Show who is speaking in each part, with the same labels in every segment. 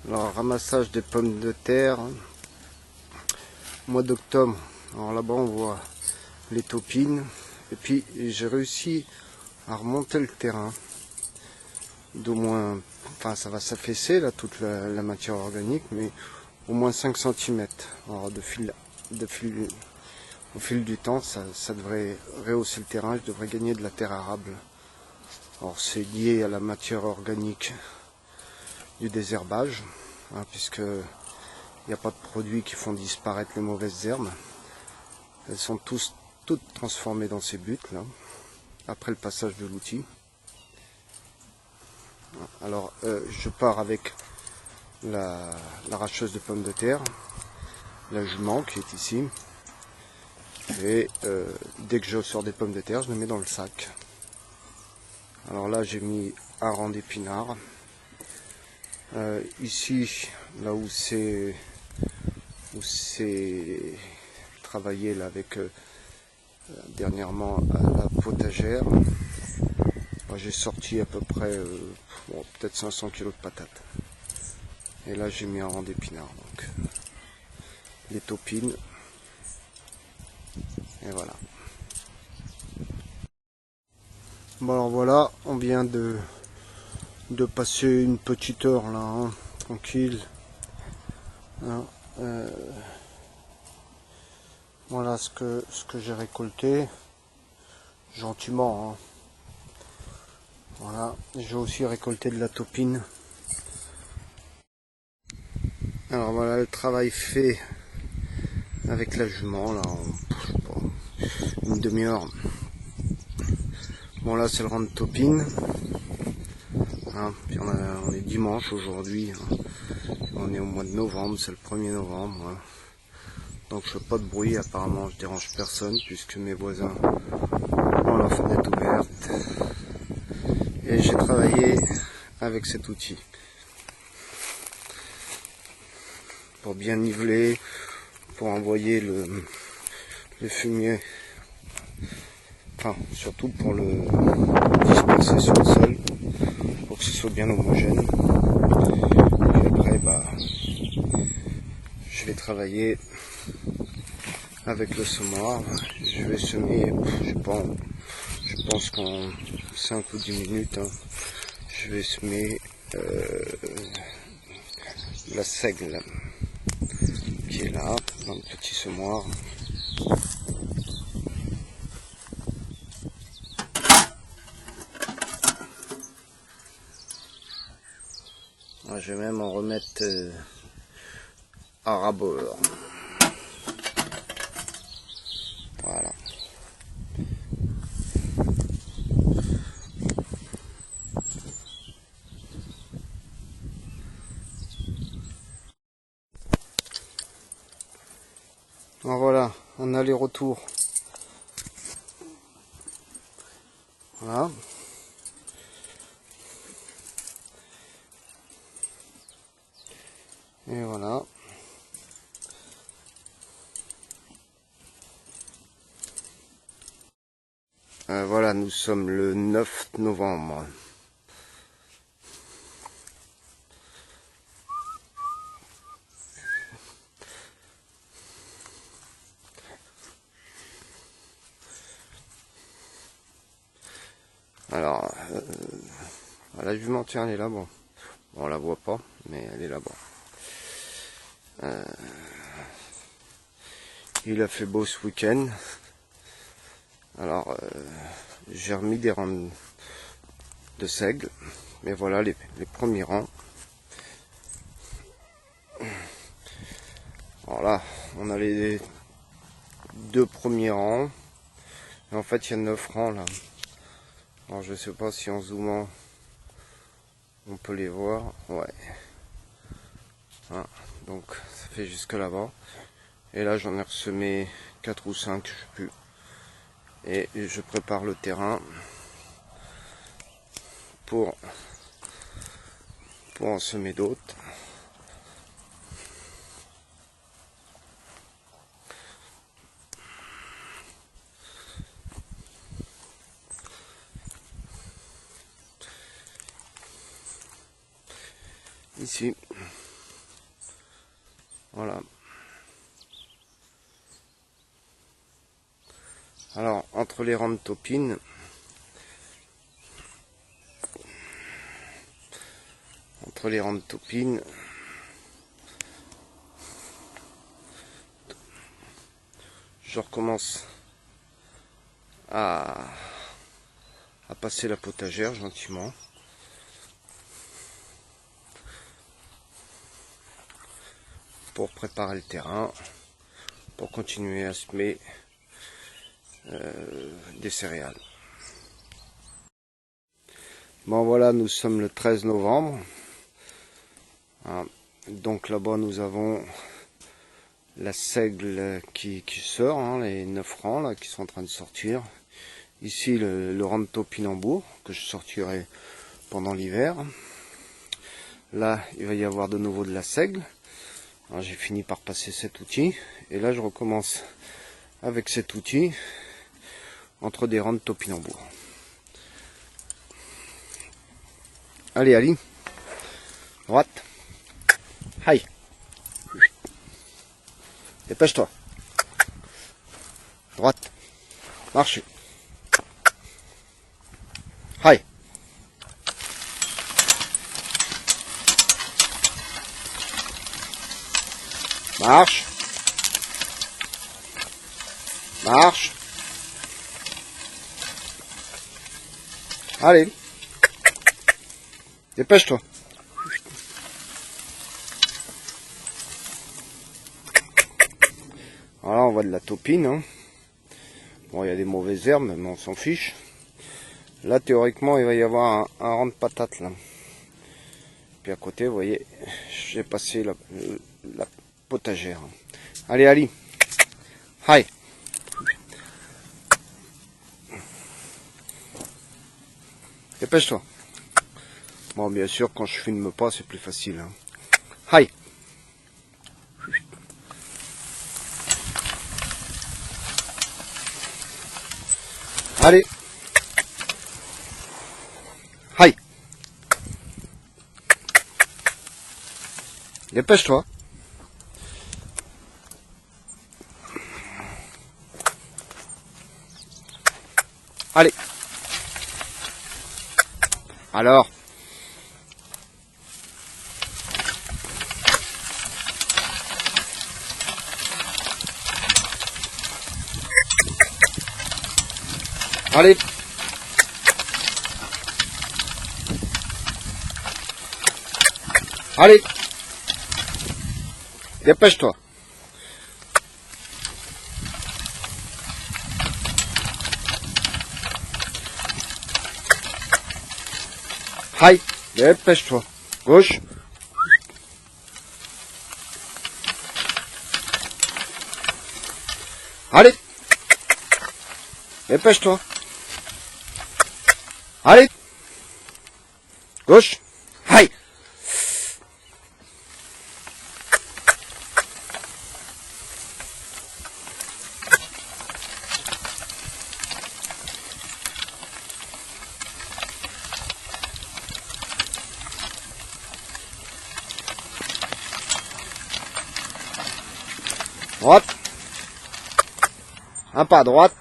Speaker 1: Alors, ramassage des pommes de terre, mois d'octobre. Alors là-bas on voit les taupines. Et puis j'ai réussi à remonter le terrain d'au moins, enfin ça va s'affaisser là toute la matière organique, mais au moins 5 cm. Alors au fil du temps ça devrait rehausser le terrain, je devrais gagner de la terre arable. Alors c'est lié à la matière organique du désherbage, hein, puisque il n'y a pas de produits qui font disparaître les mauvaises herbes. Elles sont toutes transformées dans ces buts là, après le passage de l'outil. Alors je pars avec l'arracheuse de pommes de terre, la jument qui est ici, et dès que je sors des pommes de terre, je les mets dans le sac. Alors là j'ai mis un rang d'épinards. Ici, là où c'est travaillé là avec dernièrement à la potagère, j'ai sorti à peu près peut-être 500 kg de patates. Et là j'ai mis un rang d'épinards, donc les taupines. Et voilà. Bon alors voilà, on vient de passer une petite heure là, hein, tranquille. Hein, voilà ce que j'ai récolté, gentiment. Hein. Voilà, j'ai aussi récolté de la taupine. Alors voilà le travail fait avec la jument là, en une demi-heure. Bon là c'est le rang de taupine. Hein, puis on est dimanche aujourd'hui. Hein. On est au mois de novembre, c'est le 1er novembre. Hein. Donc je fais pas de bruit, apparemment je dérange personne puisque mes voisins ont la fenêtre ouverte. Et j'ai travaillé avec cet outil pour bien niveler, pour envoyer le fumier, enfin surtout pour le disperser sur le sol, pour que ce soit bien homogène. Et après je vais travailler avec le semoir. Je vais semer, je pense qu'en 5 ou 10 minutes, hein, je vais semer la seigle qui est là, dans le petit semoir. Je vais même en remettre à rabord. Voilà. Alors voilà, un aller-retour. Voilà. Et voilà. Voilà, nous sommes le 9 novembre. Alors, la jumentière elle est là, bon, on la voit pas, mais elle est là-bas. Il a fait beau ce week-end. Alors, j'ai remis des rangs de seigle, mais voilà les premiers rangs. Alors là, on a les 2 premiers rangs. Et en fait, il y a 9 rangs là. Alors, je sais pas si en zoomant, on peut les voir. Ouais. Hein, donc, ça fait jusque là-bas. Et là, j'en ai ressemé 4 ou 5, je sais plus. Et je prépare le terrain pour en semer d'autres. Ici. Voilà. Alors, entre les rangs de topines, je recommence à passer la potagère gentiment. Pour préparer le terrain, pour continuer à semer des céréales. Bon voilà, nous sommes le 13 novembre. Donc là-bas nous avons la seigle qui sort, hein, les 9 rangs là, qui sont en train de sortir. Ici le rang de topinambour que je sortirai pendant l'hiver. Là il va y avoir de nouveau de la seigle. J'ai fini par passer cet outil et là je recommence avec cet outil entre des rangs de topinambour. Allez Ali, droite, aïe, dépêche-toi, droite, marche, aïe. Marche. Marche. Allez. Dépêche-toi. Voilà, on voit de la topine. Hein. Bon, il y a des mauvaises herbes, mais on s'en fiche. Là, théoriquement, il va y avoir un rang de patates. Là. Puis à côté, vous voyez, j'ai passé la potagère. Allez, Ali. Aïe. Dépêche-toi. Bon, bien sûr, quand je filme pas, c'est plus facile. Hein. Aïe. Allez. Aïe. Dépêche-toi. Allez. Alors. Allez. Allez. Dépêche-toi. Aïe. Dépêche-toi. Gauche. Allez. Dépêche-toi. Allez. Gauche. Aïe. Droite. Un pas à droite.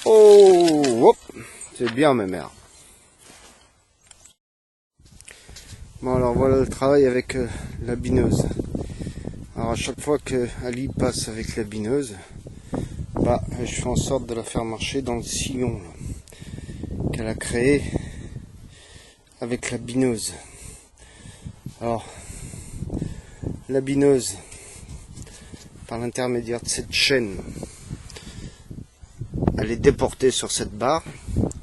Speaker 1: Oh, hop, c'est bien mes mères. Bon alors voilà le travail avec la bineuse. Alors à chaque fois que Ali passe avec la bineuse, bah je fais en sorte de la faire marcher dans le sillon qu'elle a créé avec la bineuse. Alors la bineuse, par l'intermédiaire de cette chaîne, elle est déportée sur cette barre.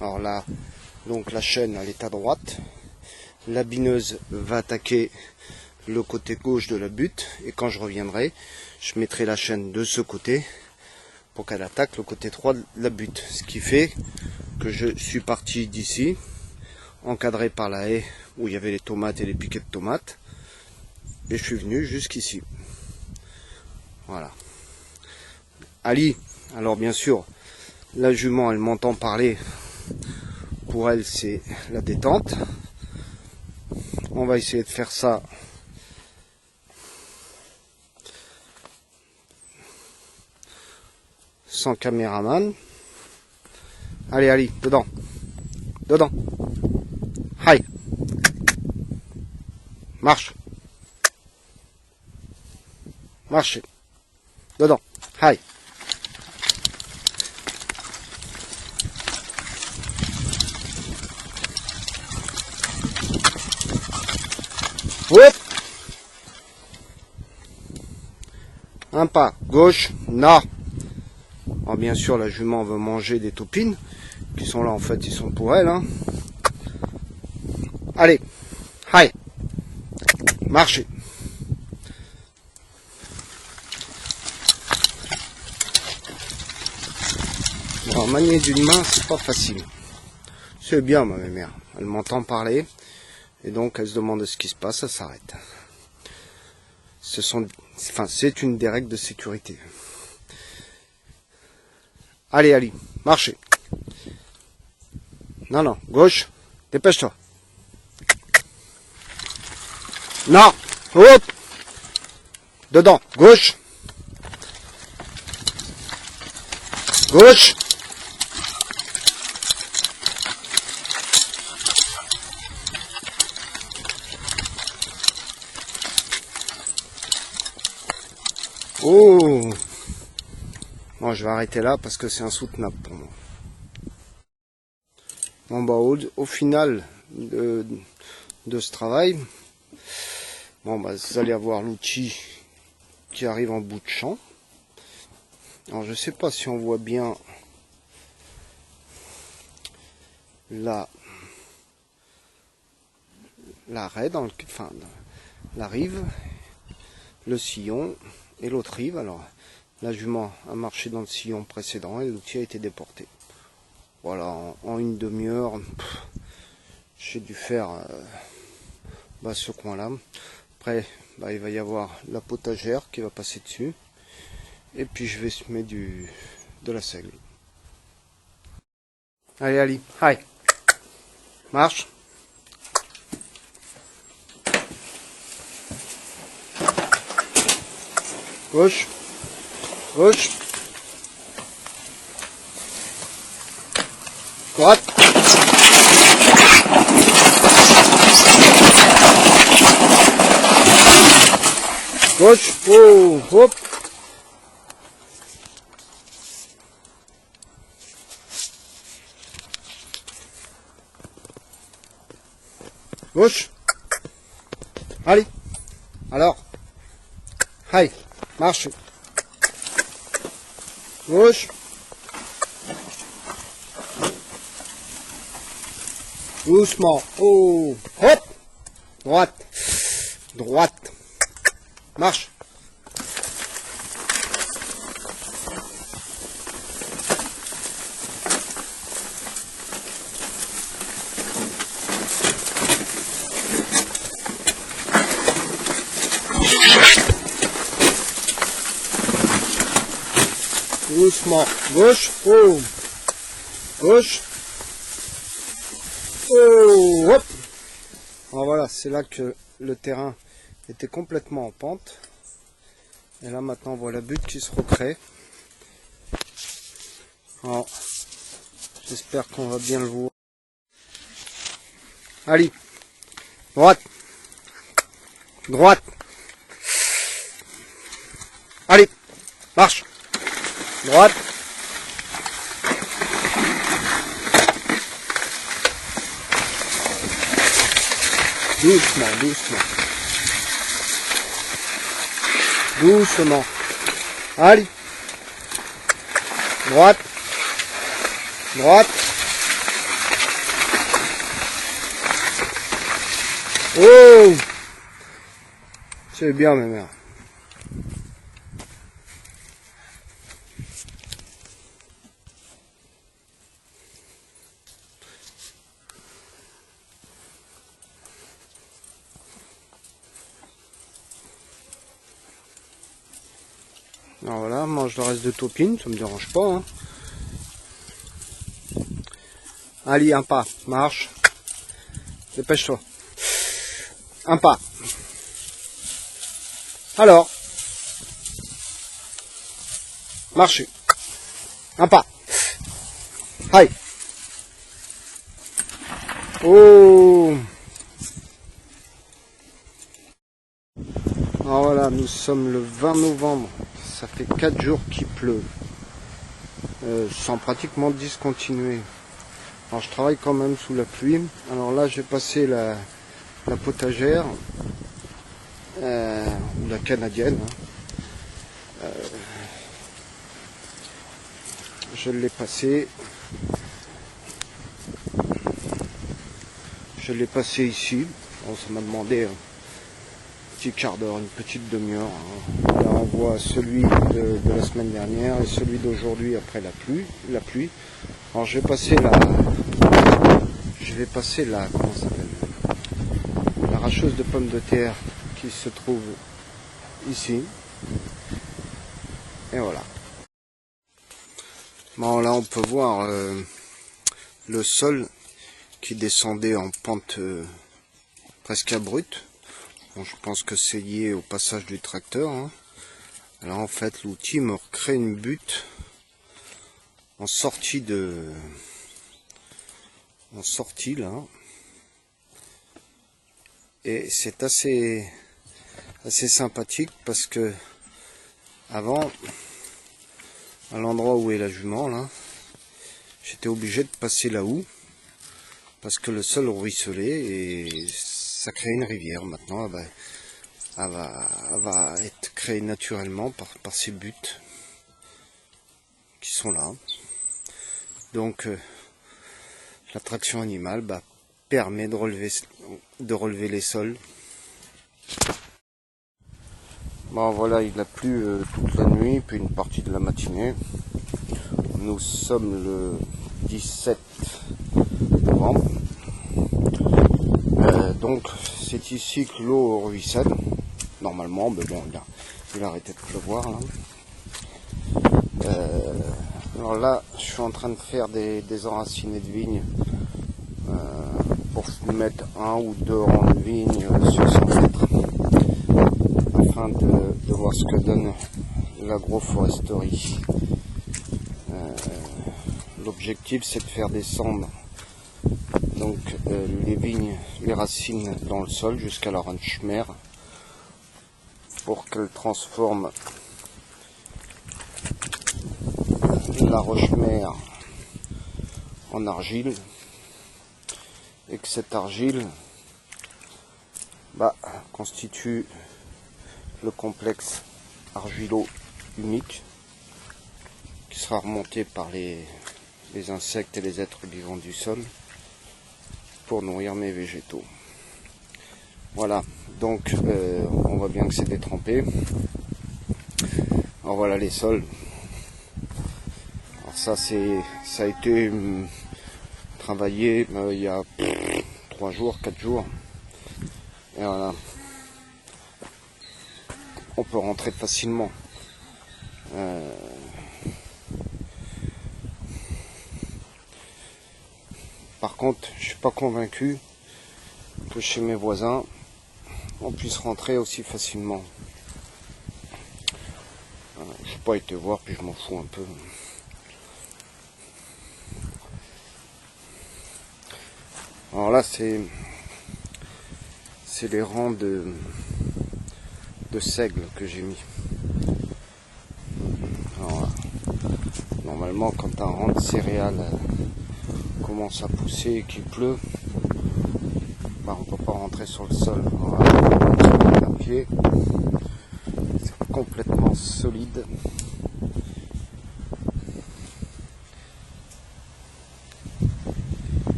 Speaker 1: Alors là, donc la chaîne elle est à droite. La bineuse va attaquer le côté gauche de la butte et quand je reviendrai, je mettrai la chaîne de ce côté pour qu'elle attaque le côté droit de la butte. Ce qui fait que je suis parti d'ici, encadré par la haie où il y avait les tomates et les piquets de tomates, et je suis venu jusqu'ici. Voilà. Ali, alors bien sûr, la jument elle m'entend parler, pour elle c'est la détente. On va essayer de faire ça sans caméraman. Allez, allez, dedans. Dedans. Aïe. Marche. Marchez. Dedans. Aïe. Hop. Un pas. Gauche. Non. Alors bien sûr, la jument veut manger des taupines. Qui sont là, en fait, ils sont pour elle. Hein. Allez. Aïe. Marchez. Alors, manier d'une main, c'est pas facile. C'est bien, ma mère. Elle m'entend parler. Et donc, elle se demande ce qui se passe, elle s'arrête. C'est une des règles de sécurité. Allez, allez, marchez. Non, non, gauche, dépêche-toi. Non, hop. Dedans, gauche. Gauche. Oh. Bon, je vais arrêter là parce que c'est insoutenable pour moi. Bon, bah, au final de ce travail, bon, bah, vous allez avoir l'outil qui arrive en bout de champ. Alors, je sais pas si on voit bien la raie enfin, la rive, le sillon et l'autre rive. Alors, la jument a marché dans le sillon précédent et l'outil a été déporté. Voilà, en une demi-heure, j'ai dû faire ce coin-là. Après, il va y avoir la potagère qui va passer dessus. Et puis je vais mettre de la seigle. Allez, allez, aïe. Marche. Gauche. Gauche. Droite. Gauche. Oh, hop. Gauche. Allez. Alors. Aïe. Marche. Gauche. Doucement. Oh. Hop. Droite. Droite. Marche. Doucement. Gauche. Oh. Gauche. Oh. Hop. Alors voilà, c'est là que le terrain était complètement en pente. Et là maintenant on voit la butte qui se recrée. Alors, j'espère qu'on va bien le voir. Allez. Droite. Droite. Allez. Marche. Droite. Doucement, doucement. Doucement. Allez. Droite. Droite. Oh. C'est bien, ma mère. Alors voilà, mange le reste de taupine, ça me dérange pas. Hein. Allez, un pas, marche. Dépêche-toi. Un pas. Alors. Marchez. Un pas. Aïe. Oh. Alors voilà, nous sommes le 20 novembre. Ça fait 4 jours qu'il pleut. Sans pratiquement discontinuer. Alors je travaille quand même sous la pluie. Alors là j'ai passé la potagère, ou la canadienne. Je l'ai passé. Je l'ai passé ici. Bon, ça m'a demandé un petit quart d'heure, une petite demi-heure. Là on voit celui de la semaine dernière et celui d'aujourd'hui après la pluie. Alors je vais passer comment ça s'appelle, l'arracheuse de pommes de terre qui se trouve ici. Et voilà. Bon, là on peut voir le sol qui descendait en pente presque abrupte. Bon, je pense que c'est lié au passage du tracteur. Hein. Alors en fait l'outil me recrée une butte en sortie là. Et c'est assez sympathique parce que avant, à l'endroit où est la jument là, j'étais obligé de passer la houe parce que le sol ruisselait et ça crée une rivière. Maintenant elle va être créée naturellement par ces buttes qui sont là. Donc la traction animale permet de relever les sols. Bon voilà, il a plu toute la nuit puis une partie de la matinée. Nous sommes le 17 novembre. Donc c'est ici que l'eau ruisselle normalement, mais bon il a arrêté de pleuvoir là. Alors là je suis en train de faire des enracinés de vigne pour mettre 1 ou 2 rangs de vigne sur 100 mètres afin de voir ce que donne l'agroforesterie. L'objectif c'est de faire descendre donc les vignes, les racines dans le sol jusqu'à la roche-mère pour qu'elle transforme la roche-mère en argile et que cette argile constitue le complexe argilo-humique qui sera remonté par les insectes et les êtres vivants du sol pour nourrir mes végétaux. Voilà, donc on voit bien que c'est détrempé. Alors voilà les sols. Alors ça a été travaillé il y a 3 jours, 4 jours. Et voilà. On peut rentrer facilement. Par contre, je suis pas convaincu que chez mes voisins, on puisse rentrer aussi facilement. Je n'ai pas été voir, puis je m'en fous un peu. Alors là, c'est les rangs de seigle que j'ai mis. Alors là, normalement, quand un rang de céréales commence à pousser et qu'il pleut, on ne peut pas rentrer sur le sol. Un pied, c'est complètement solide.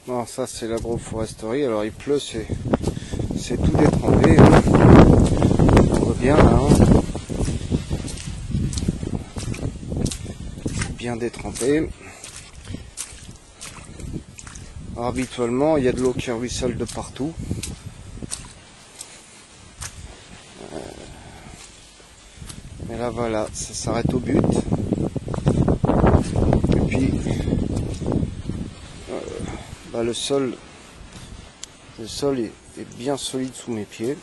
Speaker 1: Alors ça c'est l'agroforesterie. Alors il pleut, c'est tout détrempé. On voit bien là. Bien détrempé. Alors, habituellement, il y a de l'eau qui ruisselle de partout. Mais là, voilà, ça s'arrête au but. Et puis, le sol Le sol est bien solide sous mes pieds.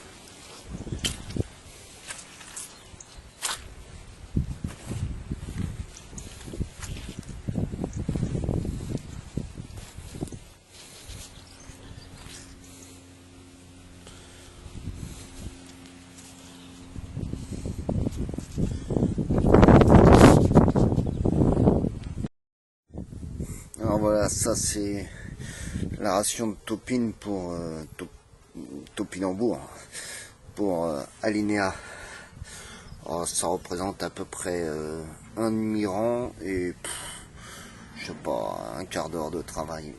Speaker 1: Alors voilà, ça c'est la ration de taupine pour topinambour pour Alinéa. Alors, ça représente à peu près un demi-rang et je sais pas, un quart d'heure de travail.